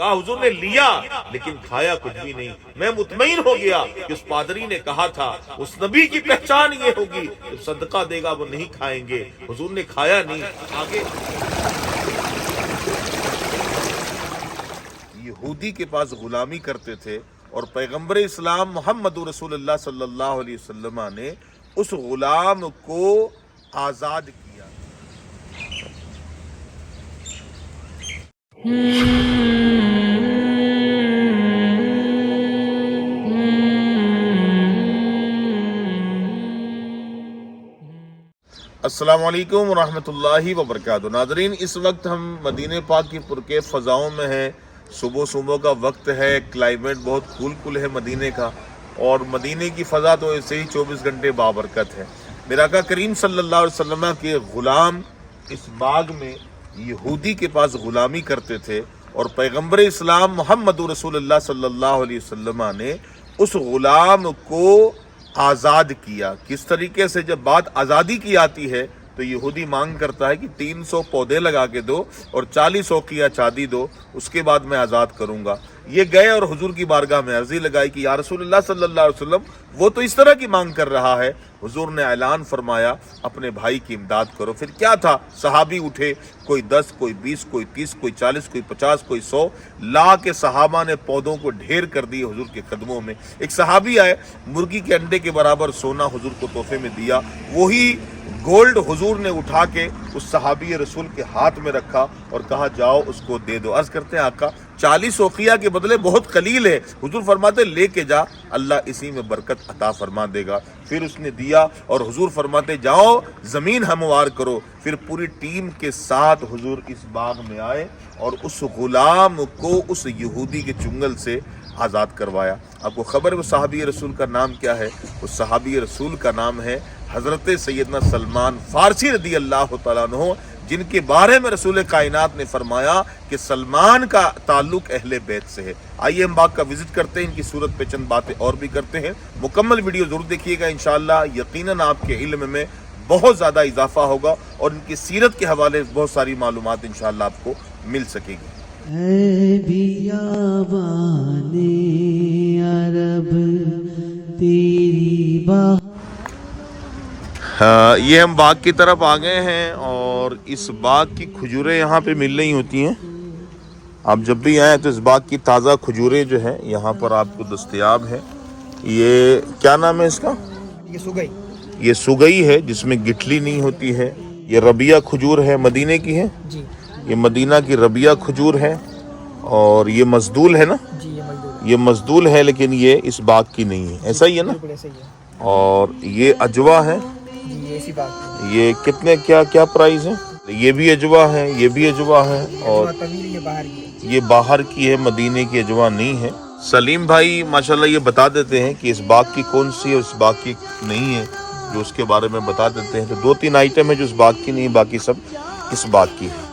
کہا حضور نے لیا لیکن کھایا کچھ بھی نہیں. میں مطمئن ہو گیا کہ اس پادری نے کہا تھا اس نبی کی پہچان یہ ہوگی کہ صدقہ دے گا وہ نہیں کھائیں گے. حضور نے کھایا نہیں. آگے یہودی کے پاس غلامی کرتے تھے اور پیغمبر اسلام محمد رسول اللہ صلی اللہ علیہ وسلم نے اس غلام کو آزاد کیا. السلام علیکم ورحمۃ اللہ وبرکاتہ. ناظرین، اس وقت ہم مدینہ پاک کی پرکیف فضاؤں میں ہیں. صبح کا وقت ہے، کلائمیٹ بہت کول ہے مدینہ کا، اور مدینہ کی فضا تو ایسے ہی 24 گھنٹے بابرکت ہے. میرا آقا کریم صلی اللہ علیہ وسلم کے غلام اس باغ میں یہودی کے پاس غلامی کرتے تھے اور پیغمبر اسلام محمد رسول اللہ صلی اللہ علیہ وسلم نے اس غلام کو آزاد کیا. کس طریقے سے؟ جب بات آزادی کی آتی ہے تو یہودی مانگ کرتا ہے کہ 300 پودے لگا کے دو اور 40 اوقیہ چاندی دو، اس کے بعد میں آزاد کروں گا. یہ گئے اور حضور کی بارگاہ میں عرضی لگائی کہ یا رسول اللہ صلی اللہ علیہ وسلم، وہ تو اس طرح کی مانگ کر رہا ہے. حضور نے اعلان فرمایا اپنے بھائی کی امداد کرو. پھر کیا تھا؟ صحابی اٹھے، کوئی 10، کوئی 20، کوئی 30، کوئی 40، کوئی 50، کوئی 100 لا کے صحابہ نے پودوں کو ڈھیر کر دی حضور کے قدموں میں. ایک صحابی آئے، مرغی کے انڈے کے برابر سونا حضور کو تحفے میں دیا. وہی گولڈ حضور نے اٹھا کے اس صحابی رسول کے ہاتھ میں رکھا اور کہا جاؤ اس کو دے دو. عرض کرتے ہیں آقا 40 اوقیہ کے بدلے بہت قلیل ہے. حضور فرماتے لے کے جا، اللہ اسی میں برکت عطا فرما دے گا. پھر اس نے دیا اور حضور فرماتے جاؤ زمین ہموار کرو. پھر پوری ٹیم کے ساتھ حضور اس باغ میں آئے اور اس غلام کو اس یہودی کے چنگل سے آزاد کروایا. آپ کو خبر ہے وہ صحابی رسول کا نام کیا ہے؟ اس صحابی رسول کا نام ہے حضرت سیدنا سلمان فارسی رضی اللہ تعالیٰ عنہ، جن کے بارے میں رسول کائنات نے فرمایا کہ سلمان کا تعلق اہل بیت سے ہے. آئیے ہم باغ کا وزٹ کرتے ہیں، ان کی صورت پہ چند باتیں اور بھی کرتے ہیں. مکمل ویڈیو ضرور دیکھیے گا، انشاءاللہ یقیناً آپ کے علم میں بہت زیادہ اضافہ ہوگا اور ان کی سیرت کے حوالے بہت ساری معلومات انشاءاللہ آپ کو مل سکے گی. اے بیابان عرب تیری یہ ہم باغ کی طرف آ گئے ہیں اور اس باغ کی کھجوریں یہاں پہ مل رہی ہوتی ہیں. آپ جب بھی آئیں تو اس باغ کی تازہ کھجوریں جو ہیں یہاں پر آپ کو دستیاب ہیں. یہ کیا نام ہے اس کا؟ یہ سگئی ہے جس میں گٹھلی نہیں ہوتی ہے. یہ ربیہ کھجور ہے، مدینے کی ہے جی. یہ مدینہ کی ربیہ کھجور ہے. اور یہ مزدول ہے نا؟ جی یہ مزدول ہے لیکن یہ اس باغ کی نہیں ہے، ایسا ہی ہے نا؟ اور یہ اجوا ہے. یہ کتنے کیا پرائز ہے؟ یہ بھی اجوا ہے، یہ بھی اجوا ہے اور یہ باہر کی ہے، مدینے کی اجوا نہیں ہے. سلیم بھائی ماشاءاللہ یہ بتا دیتے ہیں کہ اس باغ کی کون سی ہے اور اس باغ کی نہیں ہے، جو اس کے بارے میں بتا دیتے ہیں. تو 2-3 آئٹم ہے جو اس باغ کی نہیں، باقی سب اس باغ کی ہے.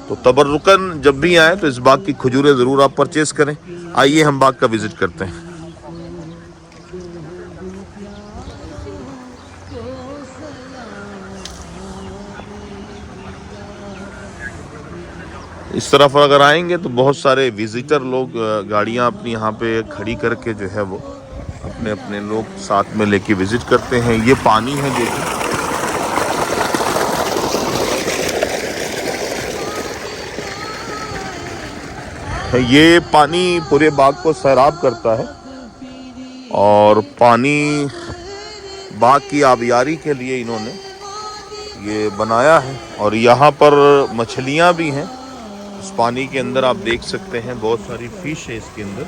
تو تبرکاً جب بھی آئیں تو اس باغ کی کھجوریں ضرور آپ پرچیز کریں. آئیے ہم باغ کا وزٹ کرتے ہیں. اس طرف اگر آئیں گے تو بہت سارے وزیٹر لوگ گاڑیاں اپنی یہاں پہ کھڑی کر کے جو ہے وہ اپنے لوگ ساتھ میں لے کے وزٹ کرتے ہیں. یہ پانی ہے دیکھیں، یہ پانی پورے باغ کو سیراب کرتا ہے اور پانی باغ کی آبیاری کے لیے انہوں نے یہ بنایا ہے. اور یہاں پر مچھلیاں بھی ہیں اس پانی کے اندر، آپ دیکھ سکتے ہیں بہت ساری فش ہے اس کے اندر.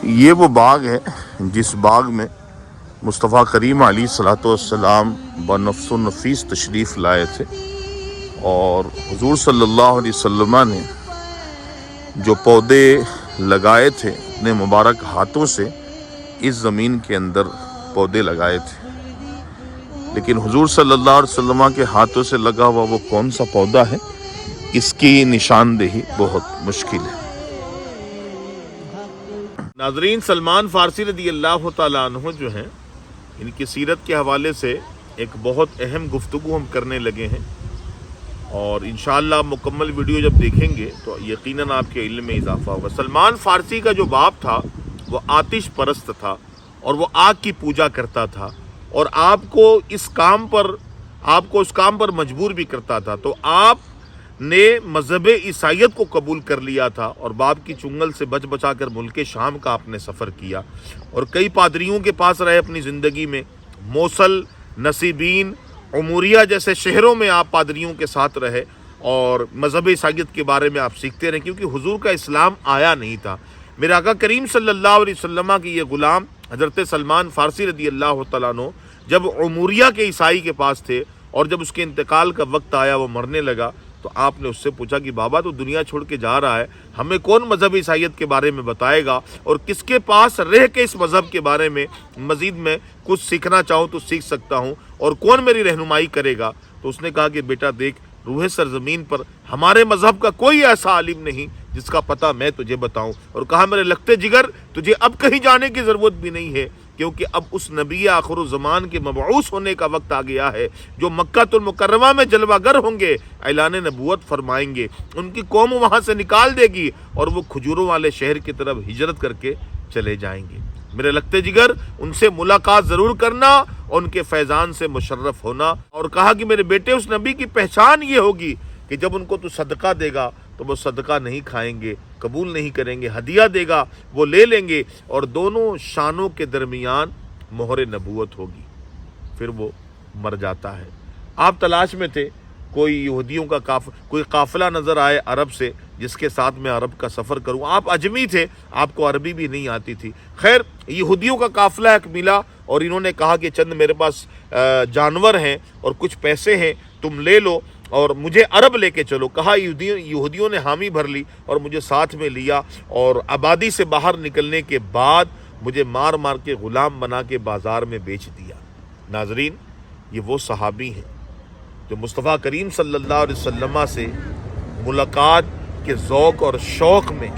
یہ وہ باغ ہے جس باغ میں مصطفیٰ کریم علیہ الصلوۃ والسلام بنفس و نفیس تشریف لائے تھے اور حضور صلی اللہ علیہ وسلم نے جو پودے لگائے تھے اپنے مبارک ہاتھوں سے اس زمین کے اندر پودے لگائے تھے. لیکن حضور صلی اللہ علیہ وسلم کے ہاتھوں سے لگا ہوا وہ کون سا پودا ہے، اس کی نشاندہی بہت مشکل ہے. ناظرین، سلمان فارسی رضی اللہ تعالیٰ عنہ جو ہیں، ان کی سیرت کے حوالے سے ایک بہت اہم گفتگو ہم کرنے لگے ہیں، اور انشاءاللہ مکمل ویڈیو جب دیکھیں گے تو یقیناً آپ کے علم میں اضافہ ہوگا۔ سلمان فارسی کا جو باپ تھا وہ آتش پرست تھا اور وہ آگ کی پوجا کرتا تھا، اور آپ کو اس کام پر مجبور بھی کرتا تھا۔ تو آپ نے مذہب عیسائیت کو قبول کر لیا تھا اور باپ کی چنگل سے بچ بچا کر ملک شام کا آپ نے سفر کیا، اور کئی پادریوں کے پاس رہے اپنی زندگی میں۔ موصل، نصیبین، عموریہ جیسے شہروں میں آپ پادریوں کے ساتھ رہے اور مذہب عیسائیت کے بارے میں آپ سیکھتے رہے، کیونکہ حضور کا اسلام آیا نہیں تھا۔ میرے آقا کریم صلی اللہ علیہ وسلم کی یہ غلام حضرت سلمان فارسی رضی اللہ تعالیٰ عنہ جب عموریہ کے عیسائی کے پاس تھے، اور جب اس کے انتقال کا وقت آیا، وہ مرنے لگا، تو آپ نے اس سے پوچھا کہ بابا تو دنیا چھوڑ کے جا رہا ہے، ہمیں کون مذہب عیسائیت کے بارے میں بتائے گا، اور کس کے پاس رہ کے اس مذہب کے بارے میں مزید میں کچھ سیکھنا چاہوں تو سیکھ سکتا ہوں، اور کون میری رہنمائی کرے گا؟ تو اس نے کہا کہ بیٹا دیکھ، روح سرزمین پر ہمارے مذہب کا کوئی ایسا عالم نہیں جس کا پتہ میں تجھے بتاؤں، اور کہا میرے لگتے جگر تجھے اب کہیں جانے کی ضرورت بھی نہیں ہے، کیونکہ اب اس نبی آخر الزمان کے مبعوث ہونے کا وقت آ گیا ہے، جو مکہ المکرمہ میں جلوہ گر ہوں گے، اعلان نبوت فرمائیں گے، ان کی قوم وہاں سے نکال دے گی اور وہ کھجوروں والے شہر کی طرف ہجرت کر کے چلے جائیں گے۔ میرے لگتے جگر ان سے ملاقات ضرور کرنا، ان کے فیضان سے مشرف ہونا، اور کہا کہ میرے بیٹے اس نبی کی پہچان یہ ہوگی کہ جب ان کو تو صدقہ دے گا تو وہ صدقہ نہیں کھائیں گے، قبول نہیں کریں گے، ہدیہ دے گا وہ لے لیں گے، اور دونوں شانوں کے درمیان مہر نبوت ہوگی، پھر وہ مر جاتا ہے۔ آپ تلاش میں تھے، کوئی یہودیوں کا کوئی قافلہ نظر آئے عرب سے جس کے ساتھ میں عرب کا سفر کروں۔ آپ اجمی تھے، آپ کو عربی بھی نہیں آتی تھی۔ خیر، یہودیوں کا قافلہ ایک ملا، اور انہوں نے کہا کہ چند میرے پاس جانور ہیں اور کچھ پیسے ہیں، تم لے لو اور مجھے عرب لے کے چلو۔ کہا یہودیوں نے حامی بھر لی اور مجھے ساتھ میں لیا، اور آبادی سے باہر نکلنے کے بعد مجھے مار مار کے غلام بنا کے بازار میں بیچ دیا۔ ناظرین، یہ وہ صحابی ہیں جو مصطفیٰ کریم صلی اللہ علیہ وسلم سے ملاقات کے ذوق اور شوق میں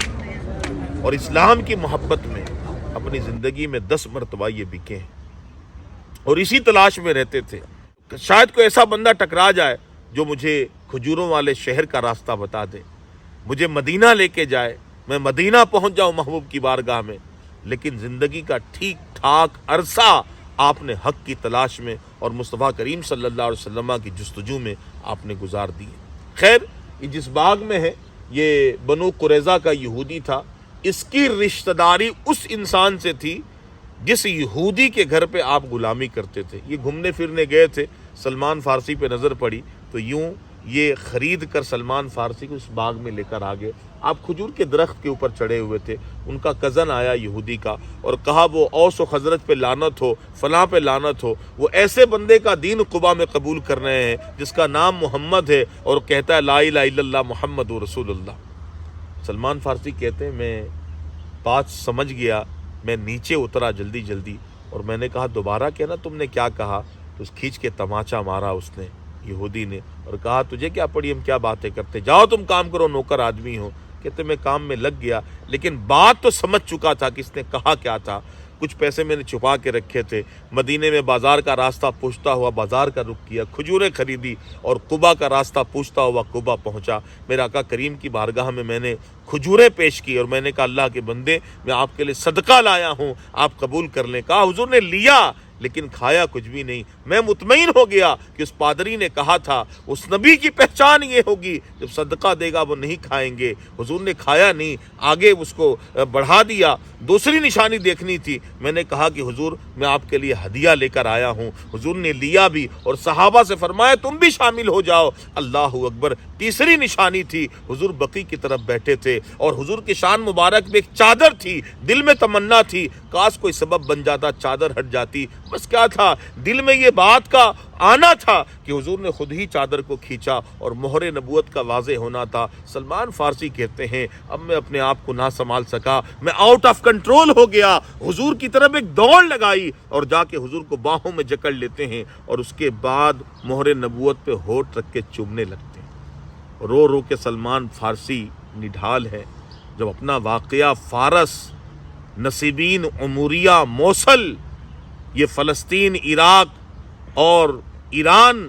اور اسلام کی محبت میں اپنی زندگی میں 10 مرتبہ یہ بکے ہیں، اور اسی تلاش میں رہتے تھے۔ شاید کوئی ایسا بندہ ٹکرا جائے جو مجھے کھجوروں والے شہر کا راستہ بتا دے، مجھے مدینہ لے کے جائے، میں مدینہ پہنچ جاؤں محبوب کی بارگاہ میں۔ لیکن زندگی کا ٹھیک ٹھاک عرصہ آپ نے حق کی تلاش میں اور مصطفیٰ کریم صلی اللہ علیہ وسلم کی جستجو میں آپ نے گزار دیے۔ خیر، یہ جس باغ میں ہے یہ بنو قریظہ کا یہودی تھا، اس کی رشتہ داری اس انسان سے تھی جس یہودی کے گھر پہ آپ غلامی کرتے تھے۔ یہ گھومنے پھرنے گئے تھے، سلمان فارسی پہ نظر پڑی تو یوں یہ خرید کر سلمان فارسی کو اس باغ میں لے کر آگے۔ آپ کھجور کے درخت کے اوپر چڑھے ہوئے تھے، ان کا کزن آیا یہودی کا اور کہا وہ اوس و خزرج پہ لعنت ہو، فلاں پہ لعنت ہو، وہ ایسے بندے کا دین قبا میں قبول کر رہے ہیں جس کا نام محمد ہے اور کہتا ہے لا الہ الا اللہ محمد رسول اللہ۔ سلمان فارسی کہتے ہیں میں بات سمجھ گیا، میں نیچے اترا جلدی، اور میں نے کہا دوبارہ کہنا تم نے کیا کہا؟ تو اس کھینچ کے تماچا مارا اس نے، یہودی نے، اور کہا تجھے کیا پڑی، ہم کیا باتیں کرتے، جاؤ تم کام کرو، نوکر آدمی ہو۔ کہتے میں کام میں لگ گیا، لیکن بات تو سمجھ چکا تھا کہ اس نے کہا کیا تھا۔ کچھ پیسے میں نے چھپا کے رکھے تھے، مدینے میں بازار کا راستہ پوچھتا ہوا بازار کا رخ کیا، کھجوریں خریدی اور قبا کا راستہ پوچھتا ہوا قبا پہنچا۔ میرے آقا کریم کی بارگاہ میں نے کھجوریں پیش کی اور میں نے کہا اللہ کے بندے، میں آپ کے لیے صدقہ لایا ہوں، آپ قبول کر لیں۔ کہا حضور نے لیا لیکن کھایا کچھ بھی نہیں۔ میں مطمئن ہو گیا کہ اس پادری نے کہا تھا اس نبی کی پہچان یہ ہوگی جب صدقہ دے گا وہ نہیں کھائیں گے۔ حضور نے کھایا نہیں، آگے اس کو بڑھا دیا۔ دوسری نشانی دیکھنی تھی، میں نے کہا کہ حضور میں آپ کے لیے ہدیہ لے کر آیا ہوں۔ حضور نے لیا بھی اور صحابہ سے فرمایا تم بھی شامل ہو جاؤ۔ اللہ اکبر۔ تیسری نشانی تھی، حضور بقی کی طرف بیٹھے تھے اور حضور کی شان مبارک میں ایک چادر تھی، دل میں تمنا تھی کاش کوئی سبب بن جاتا چادر ہٹ جاتی۔ بس کیا تھا دل میں یہ بات کا آنا تھا کہ حضور نے خود ہی چادر کو کھینچا اور مہر نبوت کا واضح ہونا تھا۔ سلمان فارسی کہتے ہیں اب میں اپنے آپ کو نہ سنبھال سکا، میں آؤٹ آف کنٹرول ہو گیا، حضور کی طرف ایک دوڑ لگائی اور جا کے حضور کو باہوں میں جکڑ لیتے ہیں اور اس کے بعد مہر نبوت پہ ہونٹ رکھ کے چومنے لگتے ہیں۔ رو رو کے سلمان فارسی نڈھال ہے جب اپنا واقعہ فارس نصیبین، عموریہ، موصل، یہ فلسطین، عراق اور ایران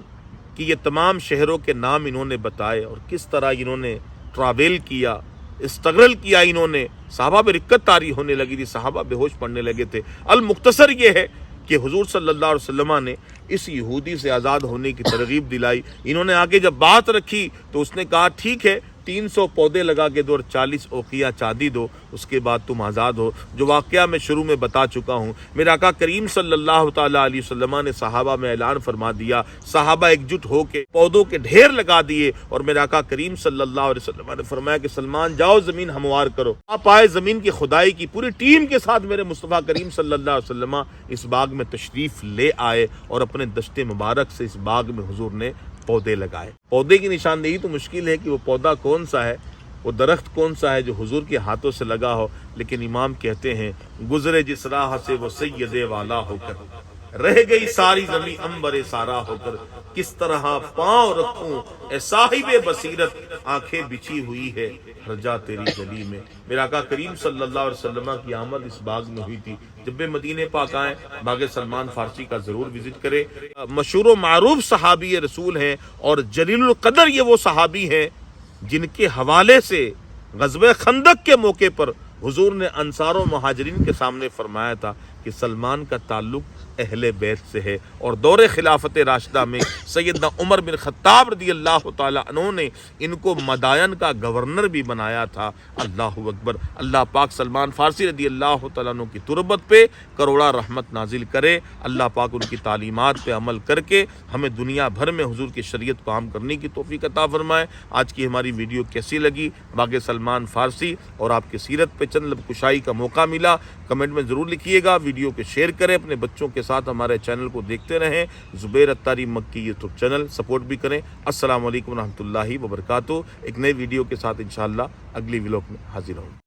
کی یہ تمام شہروں کے نام انہوں نے بتائے، اور کس طرح انہوں نے ٹراویل کیا، اسٹرگل کیا انہوں نے۔ صحابہ پہ رکت طاری ہونے لگی تھی، صحابہ بے ہوش پڑنے لگے تھے۔ المختصر یہ ہے کہ حضور صلی اللہ علیہ وسلم نے اس یہودی سے آزاد ہونے کی ترغیب دلائی۔ انہوں نے آگے جب بات رکھی تو اس نے کہا ٹھیک ہے 300 پودے لگا کے دو اور 40 اوقیہ چاندی دو، اس کے بعد تم آزاد ہو۔ جو واقعہ میں شروع میں بتا چکا ہوں، میرے آقا کریم صلی اللہ تعالیٰ علیہ وسلم نے صحابہ میں اعلان فرما دیا، صحابہ ایک جٹ ہو کے پودوں کے ڈھیر لگا دیے، اور میرے آقا کریم صلی اللہ علیہ وسلم نے فرمایا کہ سلمان جاؤ زمین ہموار کرو۔ آپ آئے زمین کی کھدائی کی پوری ٹیم کے ساتھ، میرے مصطفیٰ کریم صلی اللہ علیہ وسلم اس باغ میں تشریف لے آئے، اور اپنے دشت مبارک سے اس باغ میں حضور نے پودے لگائے۔ پودے کی نشاندہی تو مشکل ہے کہ وہ پودا کون سا ہے، وہ درخت کون سا ہے جو حضور کے ہاتھوں سے لگا ہو، لیکن امام کہتے ہیں گزرے جس راہ سے وہ سید والا ہو کر، رہ گئی ساری زمین انبر سارا ہو کر، کس طرح پاؤں رکھوں اے صاحب بصیرت، آنکھیں بچھی ہوئی ہے ہر جا تیری گلی میں۔ میرا آقا کریم صلی اللہ علیہ وسلم کی آمد اس باغ میں ہوئی تھی۔ جب بھی مدینے پاک آئیں باغ سلمان فارسی کا ضرور وزٹ کرے۔ مشہور و معروف صحابی رسول ہیں، اور جلیل القدر یہ وہ صحابی ہیں جن کے حوالے سے غزوہ خندق کے موقع پر حضور نے انصار و مہاجرین کے سامنے فرمایا تھا کہ سلمان کا تعلق اہل بیت سے ہے، اور دور خلافت راشدہ میں سیدنا عمر بن خطاب رضی اللہ تعالیٰ عنہ نے ان کو مدائن کا گورنر بھی بنایا تھا۔ اللہ اکبر۔ اللہ پاک سلمان فارسی رضی اللہ تعالیٰ عنہ کی تربت پہ کروڑا رحمت نازل کرے۔ اللہ پاک ان کی تعلیمات پہ عمل کر کے ہمیں دنیا بھر میں حضور کی شریعت کو عام کرنے کی توفیق عطا فرمائے۔ آج کی ہماری ویڈیو کیسی لگی؟ باغ سلمان فارسی اور آپ کی سیرت پہ چند لب کشائی کا موقع ملا، کمنٹ میں ضرور لکھیے گا۔ ویڈیو کو شیئر کریں، اپنے بچوں کے ساتھ ہمارے چینل کو دیکھتے رہیں۔ زبیر اتاری مکی یوٹیوب چینل سپورٹ بھی کریں۔ السلام علیکم ورحمۃ اللہ وبرکاتہ۔ ایک نئے ویڈیو کے ساتھ انشاءاللہ اگلی ولاگ میں حاضر ہوں۔